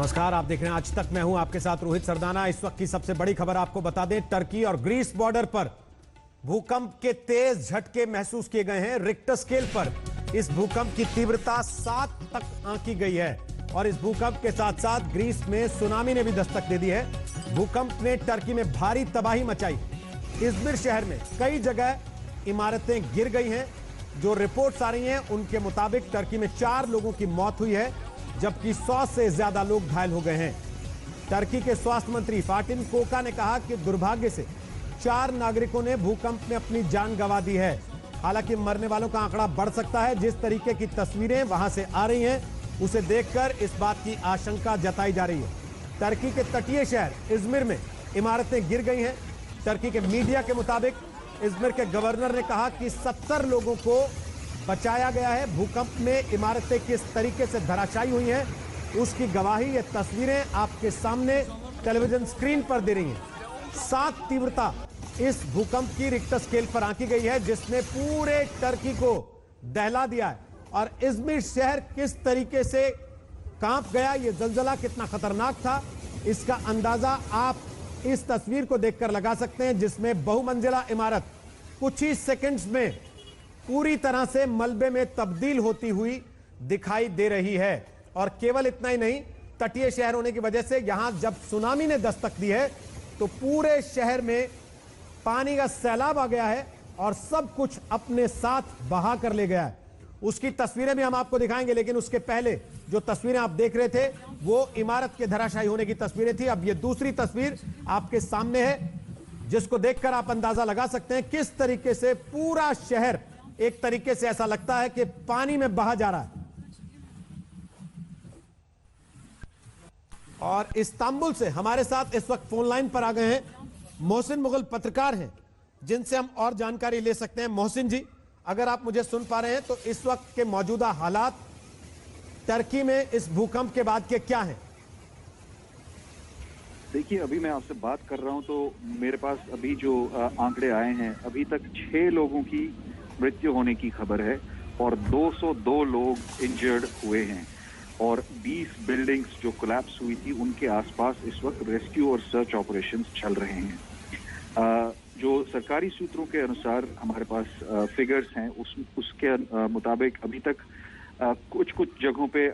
नमस्कार, आप देख रहे हैं आज तक। मैं हूं आपके साथ रोहित सरदाना। इस वक्त की सबसे बड़ी खबर आपको बता दें, टर्की और ग्रीस बॉर्डर पर भूकंप के तेज झटके महसूस किए गए हैं। रिक्टर स्केल पर इस भूकंप की तीव्रता 7 तक आंकी गई है और इस भूकंप के साथ साथ ग्रीस में सुनामी ने भी दस्तक दे दी है। भूकंप ने टर्की में भारी तबाही मचाई। इज़मिर शहर में कई जगह इमारतें गिर गई हैं। जो रिपोर्ट्स आ रही हैं उनके मुताबिक टर्की में 4 लोगों की मौत हुई है, जबकि 100 से ज्यादा लोग घायल हो गए हैं। टर्की के स्वास्थ्य मंत्री फाटिन कोका ने कहा कि दुर्भाग्य से 4 नागरिकों ने भूकंप में अपनी जान गंवा दी है। हालांकि मरने वालों का आंकड़ा बढ़ सकता है। जिस तरीके की तस्वीरें वहां से आ रही हैं, उसे देखकर इस बात की आशंका जताई जा रही है। टर्की के तटीय शहर इज़मिर में इमारतें गिर गई हैं। टर्की के मीडिया के मुताबिक इज़मिर के गवर्नर ने कहा कि 70 लोगों को बचाया गया है। भूकंप में इमारतें किस तरीके से धराशायी हुई हैं, उसकी गवाही ये तस्वीरें आपके सामने टेलीविजन स्क्रीन पर दे रही हैं। 7 तीव्रता इस भूकंप की रिक्टर स्केल पर आंकी गई है, जिसने पूरे टर्की को दहला दिया है। और इज़मिर शहर किस तरीके से कांप गया, ये जलजला कितना खतरनाक था, इसका अंदाजा आप इस तस्वीर को देखकर लगा सकते हैं, जिसमें बहुमंजिला इमारत कुछ ही सेकंड्स में पूरी तरह से मलबे में तब्दील होती हुई दिखाई दे रही है। और केवल इतना ही नहीं, तटीय शहर होने की वजह से यहां जब सुनामी ने दस्तक दी है तो पूरे शहर में पानी का सैलाब आ गया है और सब कुछ अपने साथ बहा कर ले गया है। उसकी तस्वीरें भी हम आपको दिखाएंगे, लेकिन उसके पहले जो तस्वीरें आप देख रहे थे वो इमारत के धराशायी होने की तस्वीरें थी। अब ये दूसरी तस्वीर आपके सामने है, जिसको देखकर आप अंदाजा लगा सकते हैं किस तरीके से पूरा शहर एक तरीके से ऐसा लगता है कि पानी में बहा जा रहा है। और इस्तांबुल से हमारे साथ इस वक्त फोन लाइन पर आ गए हैं मोहसिन मुगल, पत्रकार हैं, जिनसे हम और जानकारी ले सकते हैं। मोहसिन जी, अगर आप मुझे सुन पा रहे हैं तो इस वक्त के मौजूदा हालात टर्की में इस भूकंप के बाद के क्या हैं? देखिए, अभी मैं आपसे बात कर रहा हूं तो मेरे पास अभी जो आंकड़े आए हैं, अभी तक 6 लोगों की मृत्यु होने की खबर है और 202 लोग इंजर्ड हुए हैं और 20 बिल्डिंग्स जो कोलैप्स हुई थी उनके आसपास इस वक्त रेस्क्यू और सर्च ऑपरेशंस चल रहे हैं। जो सरकारी सूत्रों के अनुसार हमारे पास फिगर्स हैं, उसके मुताबिक अभी तक कुछ जगहों पे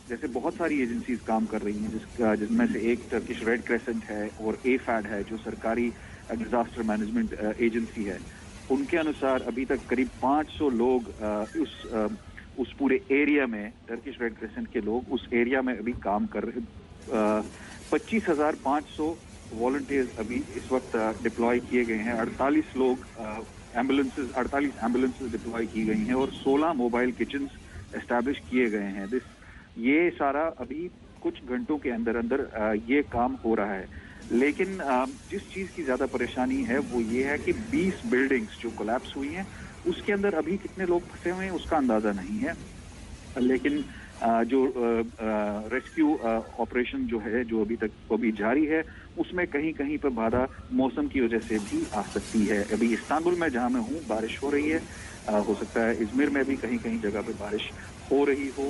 जैसे बहुत सारी एजेंसीज काम कर रही हैं, जिसमें से एक टर्किश रेड क्रेसेंट है और एफैड है, जो सरकारी डिजास्टर मैनेजमेंट एजेंसी है। उनके अनुसार अभी तक करीब 500 लोग उस पूरे एरिया में, टर्किश रेड क्रेसेंट के लोग उस एरिया में अभी काम कर रहे हैं। 25,500 वॉलंटियर्स अभी इस वक्त डिप्लॉय किए गए हैं। 48 लोग अड़तालीस एम्बुलेंसेज डिप्लॉय की गई हैं और 16 मोबाइल किचन एस्टैब्लिश किए गए हैं। ये सारा अभी कुछ घंटों के अंदर अंदर ये काम हो रहा है। लेकिन जिस चीज की ज्यादा परेशानी है वो ये है कि 20 बिल्डिंग्स जो कोलैप्स हुई हैं उसके अंदर अभी कितने लोग फंसे हुए हैं उसका अंदाजा नहीं है। लेकिन जो रेस्क्यू ऑपरेशन जो है, जो अभी जारी है, उसमें कहीं कहीं पर बाधा मौसम की वजह से भी आ सकती है। अभी इस्तांबुल में जहां मैं हूँ बारिश हो रही है, हो सकता है इज़मिर में भी कहीं कहीं जगह पे बारिश हो रही हो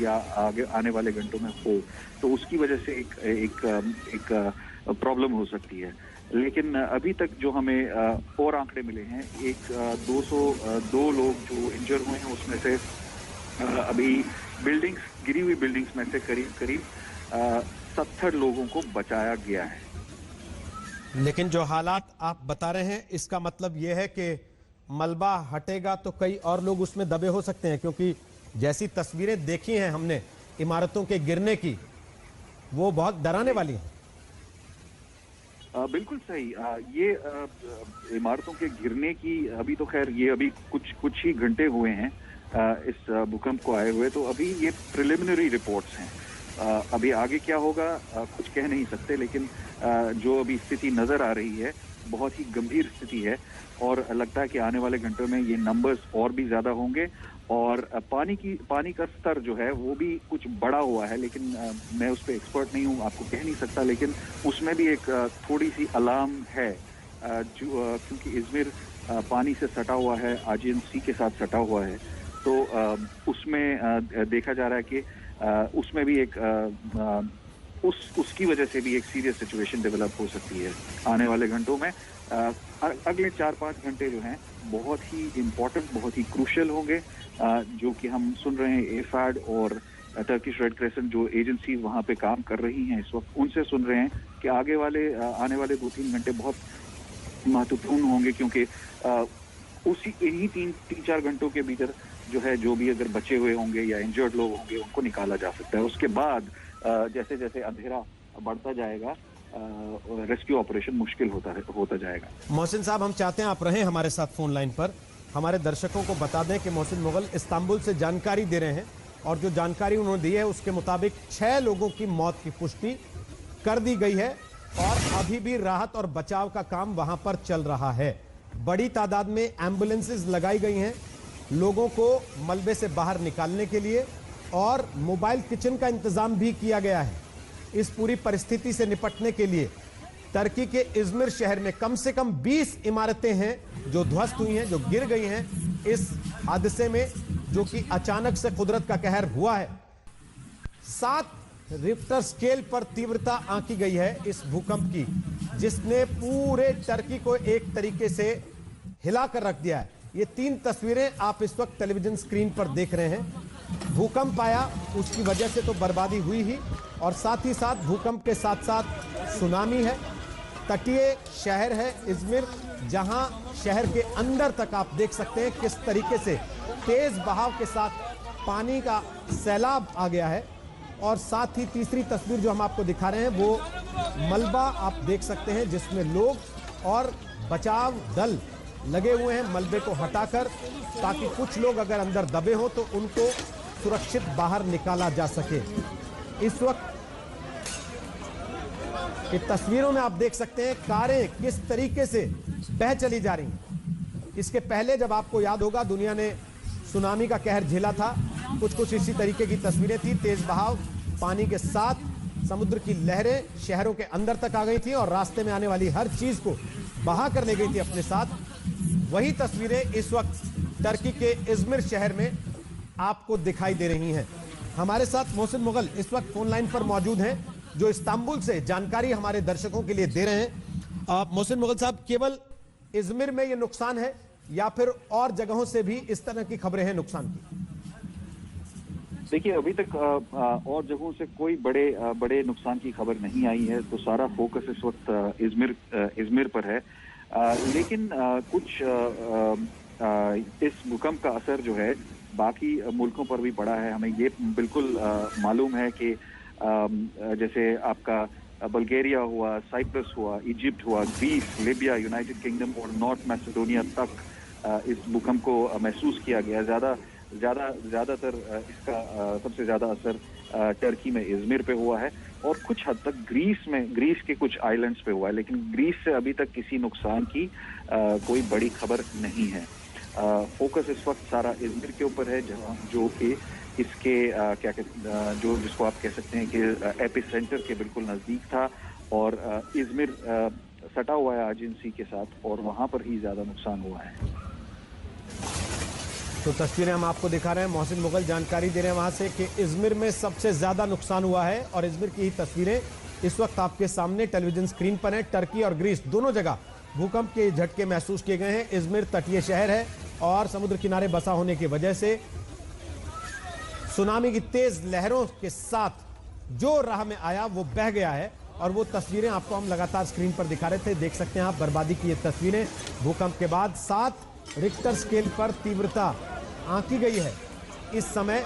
या आगे आने वाले घंटों में हो, तो उसकी वजह से एक प्रॉब्लम हो सकती है। लेकिन अभी तक जो हमें और आंकड़े मिले हैं, 202 लोग जो इंजर हुए हैं उसमें से अभी गिरी हुई बिल्डिंग्स में से करीब 70 लोगों को बचाया गया है। लेकिन जो हालात आप बता रहे हैं, इसका मतलब यह है कि मलबा हटेगा तो कई और लोग उसमें दबे हो सकते हैं, क्योंकि जैसी तस्वीरें देखी हैं हमने इमारतों के गिरने की, वो बहुत डराने वाली हैं। बिल्कुल सही। ये इमारतों के गिरने की अभी तो खैर ये अभी कुछ ही घंटे हुए हैं इस भूकंप को आए हुए, तो अभी ये प्रिलिमिनरी रिपोर्ट्स हैं। अभी आगे क्या होगा कुछ कह नहीं सकते, लेकिन जो अभी स्थिति नजर आ रही है बहुत ही गंभीर स्थिति है और लगता है कि आने वाले घंटों में ये नंबर्स और भी ज्यादा होंगे और पानी का स्तर जो है वो भी कुछ बढ़ा हुआ है। लेकिन मैं उस पर एक्सपर्ट नहीं हूँ, आपको कह नहीं सकता, लेकिन उसमें भी एक थोड़ी सी अलार्म है, क्योंकि इज़मिर पानी से सटा हुआ है, एजियन सी के साथ सटा हुआ है, तो उसमें देखा जा रहा है कि उसमें भी एक उसकी वजह से भी एक सीरियस सिचुएशन डेवलप हो सकती है आने वाले घंटों में। अगले 4-5 घंटे जो हैं बहुत ही इम्पोर्टेंट, बहुत ही क्रूशियल होंगे, जो कि हम सुन रहे हैं एफाड और टर्किश रेड क्रेसेंट जो एजेंसी वहाँ पे काम कर रही हैं इस वक्त, उनसे सुन रहे हैं कि आने वाले 2-3 घंटे बहुत महत्वपूर्ण होंगे, क्योंकि इन्हीं 3-4 घंटों के भीतर जो है, जो भी अगर बचे हुए होंगे या इंजर्ड लोग होंगे उनको निकाला जा सकता है। उसके बाद जैसे जैसे अंधेरा बढ़ता जाएगा रेस्क्यू ऑपरेशन मुश्किल होता जाएगा। मोहसिन साहब, हम चाहते हैं आप रहें हमारे साथ फोन लाइन पर, हमारे दर्शकों को बता दें कि मोहसिन मुगल इस्तांबुल से जानकारी दे रहे हैं और जो जानकारी उन्होंने दी है उसके मुताबिक 6 लोगों की मौत की पुष्टि कर दी गई है और अभी भी राहत और बचाव का काम वहां पर चल रहा है। बड़ी तादाद में एम्बुलेंसेज लगाई गई हैं लोगों को मलबे से बाहर निकालने के लिए और मोबाइल किचन का इंतजाम भी किया गया है। इस पूरी परिस्थिति से निपटने के लिए टर्की के इज़मिर शहर में कम से कम 20 इमारतें हैं जो ध्वस्त हुई हैं, जो गिर गई हैं इस हादसे में, जो कि अचानक से कुदरत का कहर हुआ है। 7 रिक्टर स्केल पर तीव्रता आंकी गई है इस भूकंप की, जिसने पूरे टर्की को एक तरीके से हिलाकर रख दिया है। ये 3 तस्वीरें आप इस वक्त टेलीविजन स्क्रीन पर देख रहे हैं। भूकंप आया, उसकी वजह से तो बर्बादी हुई ही, और साथ ही साथ भूकंप के साथ साथ सुनामी है। तटीय शहर है इज़मिर, जहां शहर के अंदर तक आप देख सकते हैं किस तरीके से तेज बहाव के साथ पानी का सैलाब आ गया है। और साथ ही तीसरी तस्वीर जो हम आपको दिखा रहे हैं वो मलबा आप देख सकते हैं, जिसमें लोग और बचाव दल लगे हुए हैं मलबे को हटाकर, ताकि कुछ लोग अगर अंदर दबे हो तो उनको सुरक्षित बाहर निकाला जा सके। इस वक्त ये तस्वीरों में आप देख सकते हैं कारें किस तरीके से बह चली जा रही हैं। इसके पहले जब आपको याद होगा दुनिया ने सुनामी का कहर झेला था, कुछ इसी तरीके की तस्वीरें थी। तेज बहाव पानी के साथ समुद्र की लहरें शहरों के अंदर तक आ गई थी और रास्ते में आने वाली हर चीज को बहा कर ले गई थी अपने साथ। वही तस्वीरें इस वक्त टर्की के इज़मिर शहर में आपको दिखाई दे रही हैं। हमारे साथ मोहसिन मुगल इस वक्त फोन लाइन पर मौजूद हैं, जो इस्तांबुल से जानकारी हमारे दर्शकों के लिए दे रहे हैं। मोहसिन मुगल साहब, केवल इज़मिर में ये नुकसान है या फिर और जगहों से भी इस तरह की खबरें हैं नुकसान की? देखिए, अभी तक और जगहों से कोई बड़े नुकसान की खबर नहीं आई है, तो सारा फोकस इस वक्त इज़मिर पर है। लेकिन कुछ इस भूकंप का असर जो है बाकी मुल्कों पर भी पड़ा है। हमें ये बिल्कुल मालूम है कि जैसे आपका बल्गेरिया हुआ, साइप्रस हुआ, इजिप्ट हुआ, ग्रीस, लिबिया, यूनाइटेड किंगडम और नॉर्थ मैसेडोनिया तक इस भूकंप को महसूस किया गया। ज़्यादातर इसका सबसे ज़्यादा असर टर्की में इज़मिर पे हुआ है और कुछ हद तक ग्रीस के कुछ आइलैंड्स पे हुआ है, लेकिन ग्रीस से अभी तक किसी नुकसान की कोई बड़ी खबर नहीं है। फोकस इस वक्त सारा इज़मिर के ऊपर है, जहाँ जो कि इसके जिसको आप कह सकते हैं कि एपिसेंटर के बिल्कुल नज़दीक था और इज़मिर सटा हुआ है एजेंसी के साथ और वहाँ पर ही ज़्यादा नुकसान हुआ है। तो तस्वीरें हम आपको दिखा रहे हैं, मोहसिन मुगल जानकारी दे रहे हैं वहां से कि इज़मिर में सबसे ज्यादा नुकसान हुआ है और इज़मिर की ही तस्वीरें इस वक्त आपके सामने टेलीविजन स्क्रीन पर हैं। टर्की और ग्रीस दोनों जगह भूकंप के झटके महसूस किए गए हैं। इज़मिर तटीय शहर है और समुद्र किनारे बसा होने की वजह से सुनामी की तेज लहरों के साथ जो राह में आया वो बह गया है और वो तस्वीरें आपको हम लगातार स्क्रीन पर दिखा रहे थे। देख सकते हैं आप बर्बादी की ये तस्वीरें। भूकंप के बाद 7 रिक्टर स्केल पर तीव्रता आंकी गई है इस समय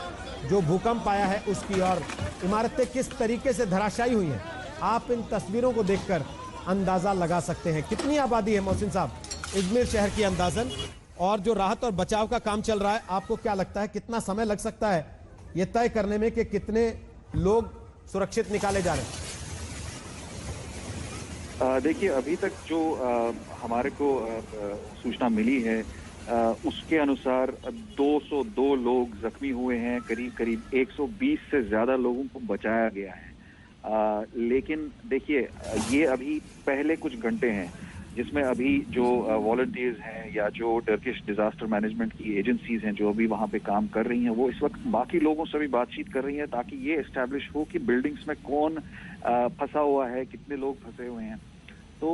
जो भूकंप आया है उसकी, और इमारतें किस तरीके से धराशायी हुई हैं आप इन तस्वीरों को देखकर अंदाजा लगा सकते हैं। कितनी आबादी है मोहसिन साहब इज़मिर शहर की अंदाजन, और जो राहत और बचाव का काम चल रहा है, आपको क्या लगता है कितना समय लग सकता है ये तय करने में कि कितने लोग सुरक्षित निकाले जा रहे हैं? देखिए, अभी तक जो हमारे को सूचना मिली है उसके अनुसार 202 लोग जख्मी हुए हैं, करीब 120 से ज्यादा लोगों को बचाया गया है। लेकिन देखिए, ये अभी पहले कुछ घंटे हैं, जिसमें अभी जो वॉलंटियर्स हैं या जो टर्किश डिजास्टर मैनेजमेंट की एजेंसीज हैं जो अभी वहाँ पे काम कर रही हैं, वो इस वक्त बाकी लोगों से भी बातचीत कर रही हैं ताकि ये एस्टैब्लिश हो कि बिल्डिंग्स में कौन फंसा हुआ है, कितने लोग फंसे हुए हैं। तो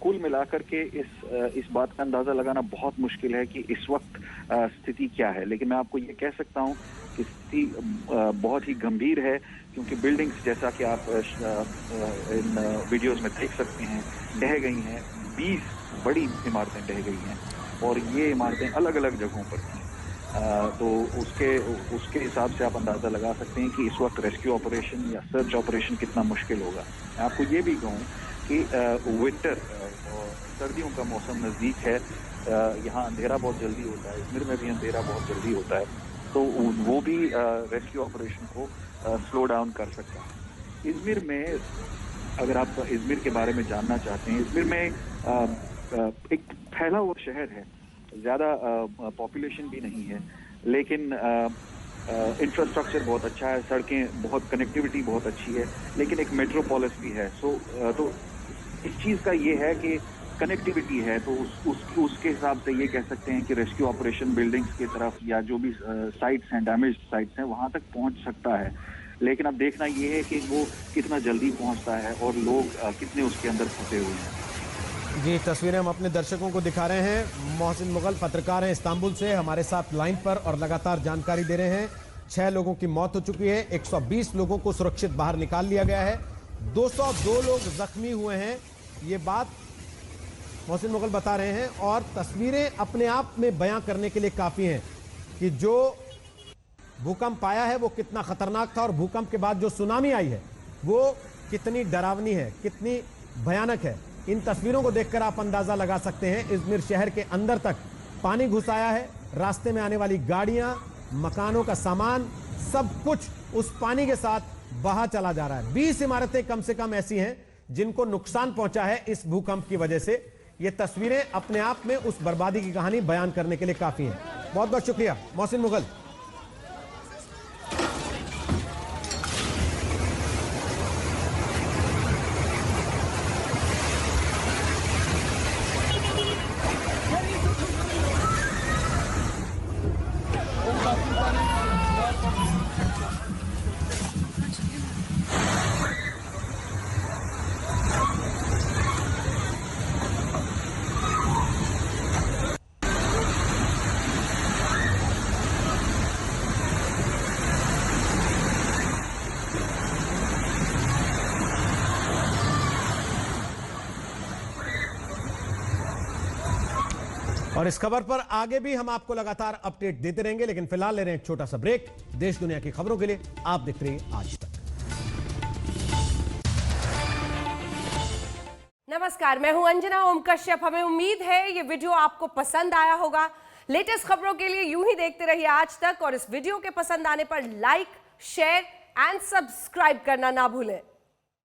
कुल मिलाकर के इस बात का अंदाजा लगाना बहुत मुश्किल है कि इस वक्त स्थिति क्या है, लेकिन मैं आपको ये कह सकता हूँ कि स्थिति बहुत ही गंभीर है, क्योंकि बिल्डिंग्स जैसा कि आप इन वीडियोस में देख सकते हैं ढह गई हैं। 20 बड़ी इमारतें ढह गई हैं और ये इमारतें अलग अलग जगहों पर थी। तो उसके हिसाब से आप अंदाजा लगा सकते हैं कि इस वक्त रेस्क्यू ऑपरेशन या सर्च ऑपरेशन कितना मुश्किल होगा। मैं आपको ये भी कहूँ कि विंटर सर्दियों का मौसम नज़दीक है। यहाँ अंधेरा बहुत जल्दी होता है, इज़मिर में भी अंधेरा बहुत जल्दी होता है, तो वो भी रेस्क्यू ऑपरेशन को स्लो डाउन कर सकता है। इज़मिर में, अगर आप इज़मिर के बारे में जानना चाहते हैं, इज़मिर में एक फैला हुआ शहर है, ज़्यादा पॉपुलेशन भी नहीं है, लेकिन इंफ्रास्ट्रक्चर बहुत अच्छा है, सड़कें बहुत, कनेक्टिविटी बहुत अच्छी है, लेकिन एक मेट्रोपोलिस भी है। तो इस चीज़ का ये है कि कनेक्टिविटी है, तो उसके हिसाब से ये कह सकते हैं कि रेस्क्यू ऑपरेशन बिल्डिंग्स की तरफ या जो भी साइट्स हैं, डैमेज साइट्स हैं, वहाँ तक पहुँच सकता है। लेकिन अब देखना ये है कि वो कितना जल्दी पहुँचता है और लोग कितने उसके अंदर फंसे हुए हैं। जी, तस्वीरें हम अपने दर्शकों को दिखा रहे हैं। मोहसिन मुगल पत्रकार हैं इस्तांबुल से, हमारे साथ लाइन पर और लगातार जानकारी दे रहे हैं। 6 लोगों की मौत हो चुकी है, 120 लोगों को सुरक्षित बाहर निकाल लिया गया है, 202 लोग जख्मी हुए हैं। ये बात मोहसिन मुगल बता रहे हैं और तस्वीरें अपने आप में बयां करने के लिए काफ़ी हैं कि जो भूकंप आया है वो कितना खतरनाक था और भूकंप के बाद जो सुनामी आई है वो कितनी डरावनी है, कितनी भयानक है। इन तस्वीरों को देखकर आप अंदाजा लगा सकते हैं इज़मिर शहर के अंदर तक पानी घुस आया है। रास्ते में आने वाली गाड़ियां, मकानों का सामान, सब कुछ उस पानी के साथ बहा चला जा रहा है। 20 इमारतें कम से कम ऐसी हैं जिनको नुकसान पहुंचा है इस भूकंप की वजह से। ये तस्वीरें अपने आप में उस बर्बादी की कहानी बयान करने के लिए काफी हैं। बहुत बहुत शुक्रिया मोहसिन मुगल। और इस खबर पर आगे भी हम आपको लगातार अपडेट देते रहेंगे, लेकिन फिलहाल ले रहे हैं एक छोटा सा ब्रेक। देश दुनिया की खबरों के लिए आप देखते रहिए आज तक। नमस्कार, मैं हूं अंजना ओम कश्यप। हमें उम्मीद है ये वीडियो आपको पसंद आया होगा। लेटेस्ट खबरों के लिए यूं ही देखते रहिए आज तक और इस वीडियो के पसंद आने पर लाइक, शेयर एंड सब्सक्राइब करना ना भूलें।